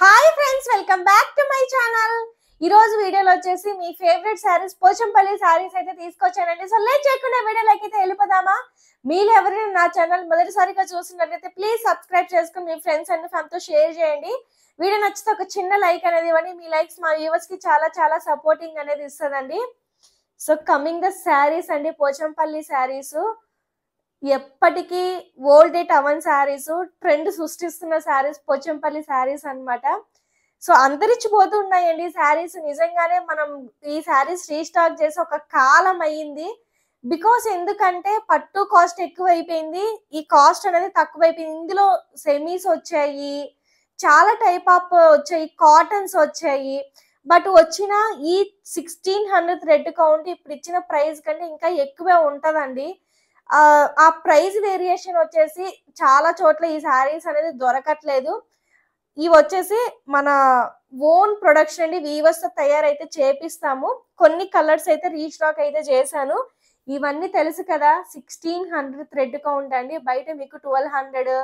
Hi friends, welcome back to my channel. ఈ రోజు వీడియోలో వచ్చేసి మీ ఫేవరెట్ సారీస్ పోచంపల్లి సారీస్ అయితే తీసుకొచ్చానండి. సో లేట్ చేయకుండా వీడియోలోకి అయితే వెళ్ళిపోదామా. మీరు ఎవరైనా నా ఛానల్ మొదటిసారిగా చూస్తున్నట్లయితే ప్లీజ్ సబ్స్క్రైబ్ చేసుకుని మీ ఫ్రెండ్స్ అండ్ ఫ్యామిలీతో షేర్ చేయండి. వీడియో నచ్చితే ఒక చిన్న లైక్ అనేది ఇవ్వండి. మీ లైక్స్ మా వ్యూవర్స్ కి చాలా చాలా సపోర్టింగ్ అనేది ఇస్తుందండి. సో కమింగ్ ద శారీస్ అండి, పోచంపల్లి శారీస్ ఎప్పటికీ ఓల్డ్ డేట్ అవన్ శారీస్, ట్రెండ్ సృష్టిస్తున్న శారీస్ పోచంపల్లి శారీస్ అన్నమాట. సో అంతరించిపోతూ ఉన్నాయండి శారీస్. నిజంగానే మనం ఈ శారీస్ రీస్టాక్ చేసి ఒక కాలం అయ్యింది. బికాస్ ఎందుకంటే పట్టు కాస్ట్ ఎక్కువ అయిపోయింది, ఈ కాస్ట్ అనేది తక్కువ అయిపోయింది. ఇందులో సెమీస్ వచ్చాయి, చాలా టైప్ ఆఫ్ వచ్చాయి, కాటన్స్ వచ్చాయి. బట్ వచ్చిన ఈ 1600 థ్రెడ్ కౌంట్ ఇప్పుడు ఇచ్చిన ప్రైస్ కంటే ఇంకా ఎక్కువే ఉంటదండి. ఆ ప్రైస్ వేరియేషన్ వచ్చేసి చాలా చోట్ల ఈ శారీస్ అనేది దొరకట్లేదు. ఇవి వచ్చేసి మన ఓన్ ప్రొడక్షన్ అండి, వీవర్స్ తో తయారైతే చేపిస్తాము. కొన్ని కలర్స్ అయితే రీస్టాక్ అయితే చేశాను. ఇవన్నీ తెలుసు కదా, 1600 థ్రెడ్ కౌంట్ అండి. బయట మీకు 1200,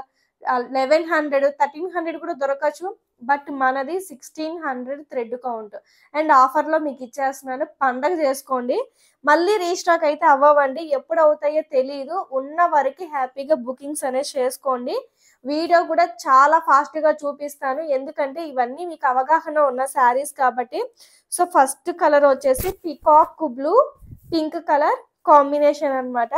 1100, 1300 కూడా దొరకచ్చు. బట్ మనది 1600 థ్రెడ్ కౌంట్ అండ్ ఆఫర్ లో మీకు ఇచ్చేస్తున్నాను. పండగ చేసుకోండి, మళ్ళీ రీస్టాక్ అయితే అవ్వండి. ఎప్పుడు అవుతాయో తెలియదు. ఉన్న వరకు హ్యాపీగా బుకింగ్స్ అనేది చేసుకోండి. వీడియో కూడా చాలా ఫాస్ట్ గా చూపిస్తాను, ఎందుకంటే ఇవన్నీ మీకు అవగాహన ఉన్న శారీస్ కాబట్టి. సో ఫస్ట్ కలర్ వచ్చేసి peacock blue pink colour combination అన్నమాట.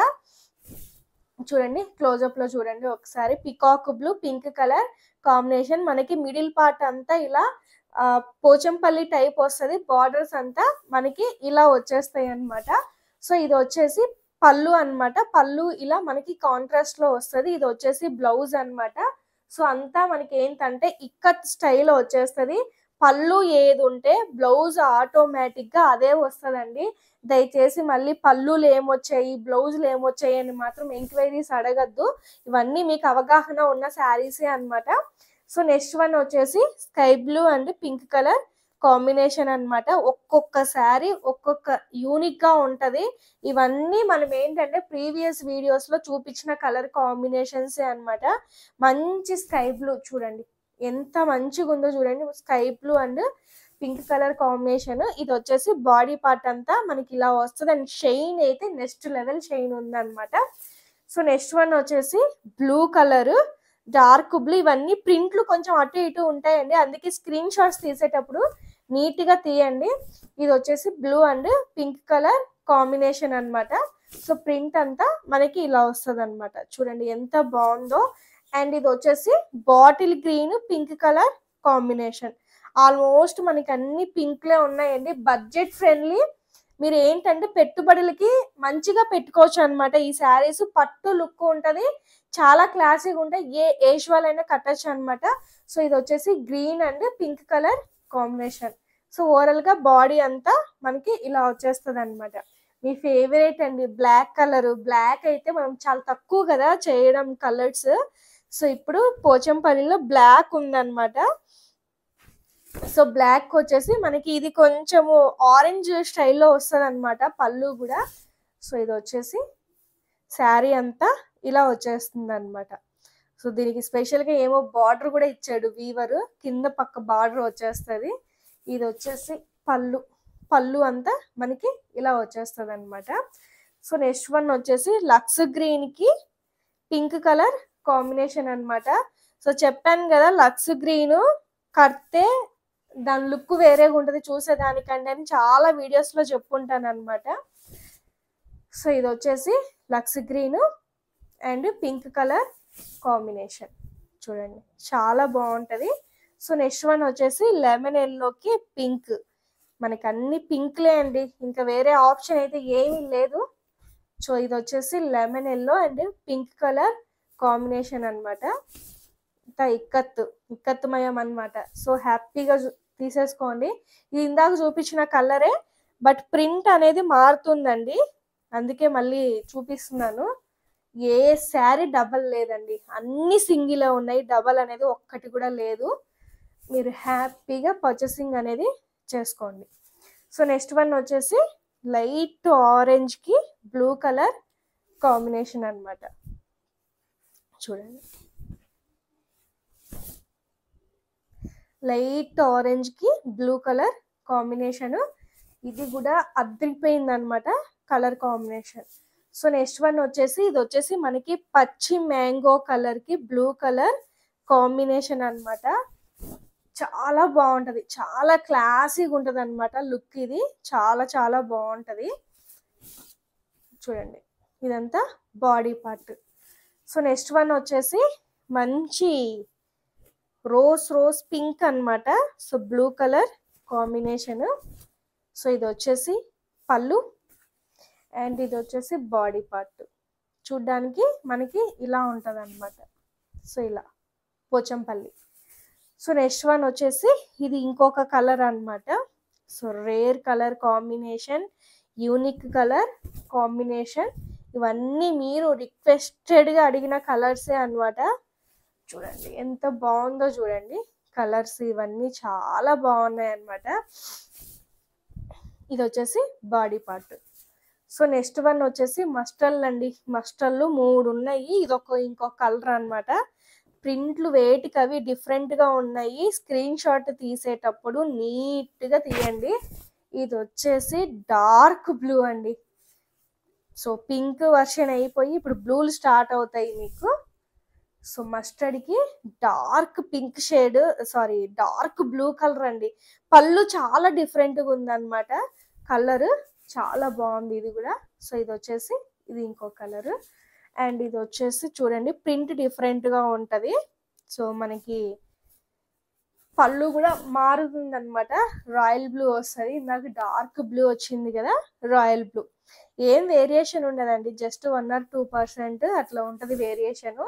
చూడండి, క్లోజప్ లో చూడండి ఒకసారి. Peacock blue pink colour combination. మనకి మిడిల్ పార్ట్ అంతా ఇలా పోచంపల్లి టైప్ వస్తుంది. బార్డర్స్ అంతా మనకి ఇలా వచ్చేస్తాయి అన్నమాట. సో ఇది వచ్చేసి పళ్ళు అన్నమాట. పళ్ళు ఇలా మనకి కాంట్రాస్ట్ లో వస్తుంది. ఇది వచ్చేసి బ్లౌజ్ అన్నమాట. సో అంతా మనకి ఏంటంటే ఇక్కత్ స్టైల్ వచ్చేస్తుంది. పళ్ళు ఏది ఉంటే బ్లౌజ్ ఆటోమేటిక్ గా అదే వస్తుందండి. దయచేసి మళ్ళీ పళ్ళులు ఏమొచ్చాయి, బ్లౌజులు ఏమొచ్చాయి అని మాత్రం ఎంక్వైరీస్ అడగద్దు. ఇవన్నీ మీకు అవగాహన ఉన్న శారీసే అన్నమాట. సో నెక్స్ట్ వన్ వచ్చేసి sky blue and pink colour combination అన్నమాట. ఒక్కొక్క శారీ ఒక్కొక్క యూనిక్ గా ఉంటది. ఇవన్నీ మనం ఏంటంటే ప్రీవియస్ వీడియోస్ లో చూపించిన కలర్ కాంబినేషన్స్ అన్నమాట. మంచి స్కై బ్లూ చూడండి ఎంత మంచిగా ఉందో చూడండి. Sky blue and pink colour combination. ఇది వచ్చేసి బాడీ పార్ట్ అంతా మనకి ఇలా వస్తుంది అండ్ షైన్ అయితే నెక్స్ట్ లెవెల్ షైన్ ఉంది అనమాట. సో నెక్స్ట్ వన్ వచ్చేసి బ్లూ కలర్ డార్క్ బ్లూ. ఇవన్నీ ప్రింట్లు కొంచెం అటు ఇటు ఉంటాయండి, అందుకే స్క్రీన్ షాట్స్ తీసేటప్పుడు నీట్ గా తీయండి. ఇది వచ్చేసి blue and pink colour combination అన్నమాట. సో ప్రింట్ అంతా మనకి ఇలా వస్తుంది అనమాట. చూడండి ఎంత బాగుందో. అండ్ ఇది వచ్చేసి bottle green pink colour combination. Almost మనకి అన్ని పింక్లే ఉన్నాయండి. బడ్జెట్ ఫ్రెండ్లీ, మీరు ఏంటంటే పెట్టుబడులకి మంచిగా పెట్టుకోవచ్చు అనమాట. ఈ శారీస్ పట్టు లుక్ ఉంటది, చాలా క్లాసీగా ఉంటాయి. ఏ ఏజ్ వాళ్ళైనా కట్టచ్చు అనమాట. సో ఇది వచ్చేసి green and pink colour combination. So overall గా బాడీ అంతా మనకి ఇలా వచ్చేస్తుంది అనమాట. మీ ఫేవరెట్ అండి బ్లాక్ కలర్. బ్లాక్ అయితే మనం చాలా తక్కువ కదా చేయడం కలర్స్. సో ఇప్పుడు పోచంపల్లిలో బ్లాక్ ఉందన్నమాట. సో బ్లాక్ వచ్చేసి మనకి ఇది కొంచెము ఆరెంజ్ స్టైల్లో వస్తుంది అనమాట పళ్ళు కూడా. సో ఇది వచ్చేసి శారీ అంతా ఇలా వచ్చేస్తుంది అనమాట. సో దీనికి స్పెషల్గా ఏమో బార్డర్ కూడా ఇచ్చాడు వీవర్, కింద పక్క బార్డర్ వచ్చేస్తుంది. ఇది వచ్చేసి పళ్ళు. పళ్ళు అంతా మనకి ఇలా వచ్చేస్తుంది అనమాట. సో నెక్స్ట్ వన్ వచ్చేసి లక్స్ గ్రీన్ కి పింక్ కలర్ కాంబినేషన్ అన్నమాట. సో చెప్పాను కదా, లక్స్ గ్రీన్ కడితే దాని లుక్ వేరేగా ఉంటుంది చూసేదానికంటే అని చాలా వీడియోస్ లో చెప్పుకుంటాను అనమాట. సో ఇది వచ్చేసి లక్స్ green and pink colour combination. చూడండి చాలా బాగుంటది. సో నెక్స్ట్ వన్ వచ్చేసి లెమన్ ఎల్లోకి పింక్. మనకి అన్ని పింక్లే అండి, ఇంకా వేరే ఆప్షన్ అయితే ఏమీ లేదు. సో ఇది వచ్చేసి lemon yellow and pink colour combination అనమాట. ఇక్కత్తుమయం అనమాట. సో హ్యాపీగా తీసేసుకోండి. ఇది ఇందాక చూపించిన కలరే, బట్ ప్రింట్ అనేది మారుతుందండి, అందుకే మళ్ళీ చూపిస్తున్నాను. ఏ శారీ డబల్ లేదండి, అన్ని సింగిలే ఉన్నాయి. డబల్ అనేది ఒక్కటి కూడా లేదు. మీరు హ్యాపీగా పర్చేసింగ్ అనేది చేసుకోండి. సో నెక్స్ట్ వన్ వచ్చేసి లైట్ ఆరెంజ్ కి బ్లూ కలర్ కాంబినేషన్ అన్నమాట. చూడండి లైట్ ఆరెంజ్ కి బ్లూ కలర్ కాంబినేషన్. ఇది కూడా అదిరిపోయింది అనమాట colour combination. So next one వచ్చేసి ఇది వచ్చేసి మనకి పచ్చి మ్యాంగో కలర్ కి బ్లూ కలర్ కాంబినేషన్ అన్నమాట. చాలా బాగుంటది, చాలా క్లాసీగా ఉంటది అనమాట లుక్. ఇది చాలా చాలా బాగుంటది. చూడండి ఇదంతా body part. So next one వచ్చేసి మంచి రోజ్ పింక్ అన్నమాట. So blue colour combination. So ఇది వచ్చేసి పళ్ళు అండ్ ఇది వచ్చేసి బాడీ పార్ట్. చూడ్డానికి మనకి ఇలా ఉంటది అనమాట. సో ఇలా పోచంపల్లి. సో నెక్స్ట్ వన్ వచ్చేసి ఇది ఇంకొక కలర్ అన్నమాట. So rare colour combination, unique colour combination. ఇవన్నీ మీరు రిక్వెస్టెడ్గా అడిగిన కలర్సే అన్నమాట. చూడండి ఎంత బాగుందో చూడండి కలర్స్. ఇవన్నీ చాలా బాగున్నాయి అన్నమాట. ఇది వచ్చేసి body part. So next one వచ్చేసి మస్టల్ అండి. మస్టల్లు 3 ఉన్నాయి. ఇది ఇంకొక కలర్ అన్నమాట. ప్రింట్లు వేటికి అవి డిఫరెంట్గా ఉన్నాయి. స్క్రీన్ షాట్ తీసేటప్పుడు నీట్గా తీయండి. ఇది వచ్చేసి డార్క్ బ్లూ అండి. సో పింక్ వర్షన్ అయిపోయి ఇప్పుడు బ్లూలు స్టార్ట్ అవుతాయి మీకు. సో మస్టర్డ్కి dark pink shade, sorry dark blue colour అండి. పళ్ళు చాలా డిఫరెంట్గా ఉందన్నమాట. కలర్ చాలా బాగుంది ఇది కూడా. సో ఇది వచ్చేసి ఇది ఇంకో కలర్ అండ్ ఇది వచ్చేసి చూడండి ప్రింట్ డిఫరెంట్గా ఉంటుంది. సో మనకి పళ్ళు కూడా మారుతుంది అనమాట. రాయల్ బ్లూ వస్తుంది. ఇందాక డార్క్ బ్లూ వచ్చింది కదా, రాయల్ బ్లూ. ఏం వేరియేషన్ ఉండదండి, జస్ట్ 1 or 2% అట్లా ఉంటుంది వేరియేషన్.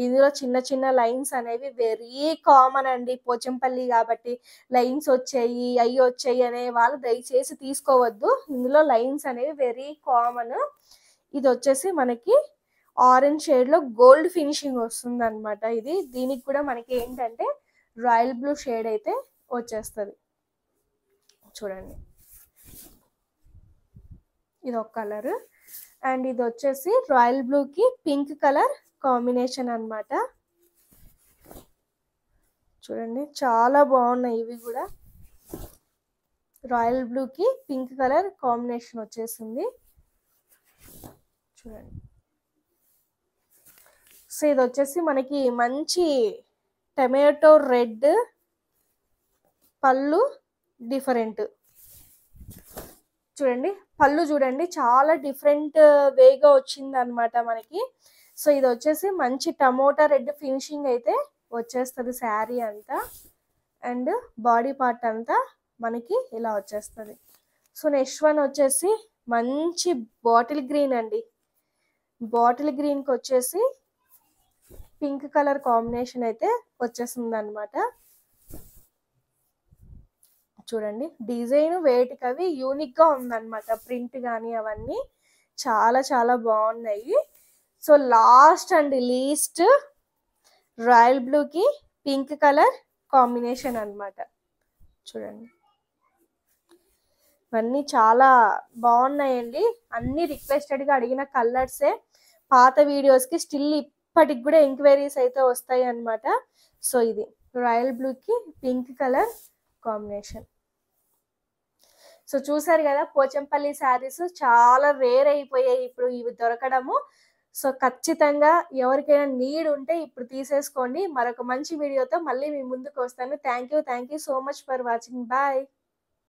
ఇందులో చిన్న చిన్న లైన్స్ అనేవి వెరీ కామన్ అండి. పోచంపల్లి కాబట్టి లైన్స్ వచ్చాయి అవి వచ్చాయి అనే వాళ్ళు దయచేసి తీసుకోవద్దు. ఇందులో లైన్స్ అనేవి వెరీ కామన్. ఇది వచ్చేసి మనకి ఆరెంజ్ షేడ్ లో గోల్డ్ ఫినిషింగ్ వస్తుంది అనమాట. ఇది దీనికి కూడా మనకి ఏంటంటే రాయల్ బ్లూ షేడ్ అయితే వచ్చేస్తుంది. చూడండి ఇది ఒక కలర్ అండ్ ఇది వచ్చేసి రాయల్ బ్లూకి పింక్ కలర్ కాంబినేషన్ అన్నమాట. చూడండి చాలా బాగున్నాయి ఇవి కూడా. రాయల్ బ్లూకి పింక్ కలర్ కాంబినేషన్ వచ్చేసింది. చూడండి. సో ఇది వచ్చేసి మనకి మంచి టమాటో రెడ్, పళ్ళు డిఫరెంట్. చూడండి పళ్ళు చూడండి చాలా డిఫరెంట్ వేగా వచ్చింది అనమాట మనకి. సో ఇది వచ్చేసి మంచి టమోటా రెడ్ ఫినిషింగ్ అయితే వచ్చేస్తుంది శారీ అంతా అండ్ బాడీ పార్ట్ అంతా మనకి ఇలా వచ్చేస్తుంది. సో నెక్స్ట్ వన్ వచ్చేసి మంచి బాటిల్ గ్రీన్ అండి. బాటిల్ గ్రీన్కి వచ్చేసి పింక్ కలర్ కాంబినేషన్ అయితే వచ్చేస్తుంది అనమాట. చూడండి డిజైన్ వేటికి అవి యూనిక్ గా ఉందన్నమాట. ప్రింట్ కానీ అవన్నీ చాలా చాలా బాగున్నాయి. So last and least royal బ్లూకి పింక్ కలర్ కాంబినేషన్ అన్నమాట. చూడండి ఇవన్నీ చాలా బాగున్నాయండి. అన్ని రిక్వెస్టెడ్గా అడిగిన కలర్సే. పాత వీడియోస్కి స్టిల్ ఇప్పటికి కూడా ఎంక్వైరీస్ అయితే వస్తాయి అన్నమాట. సో ఇది రాయల్ బ్లూకి పింక్ కలర్ కాంబినేషన్. సో చూసారు కదా పోచంపల్లి శారీస్ చాలా రేర్ అయిపోయాయి ఇప్పుడు ఇవి దొరకడము. సో ఖచ్చితంగా ఎవరికైనా నీడ్ ఉంటే ఇప్పుడు తీసేసుకోండి. మరొక మంచి వీడియోతో మళ్ళీ మీ ముందుకు వస్తాను. Thank you so much for watching. Bye.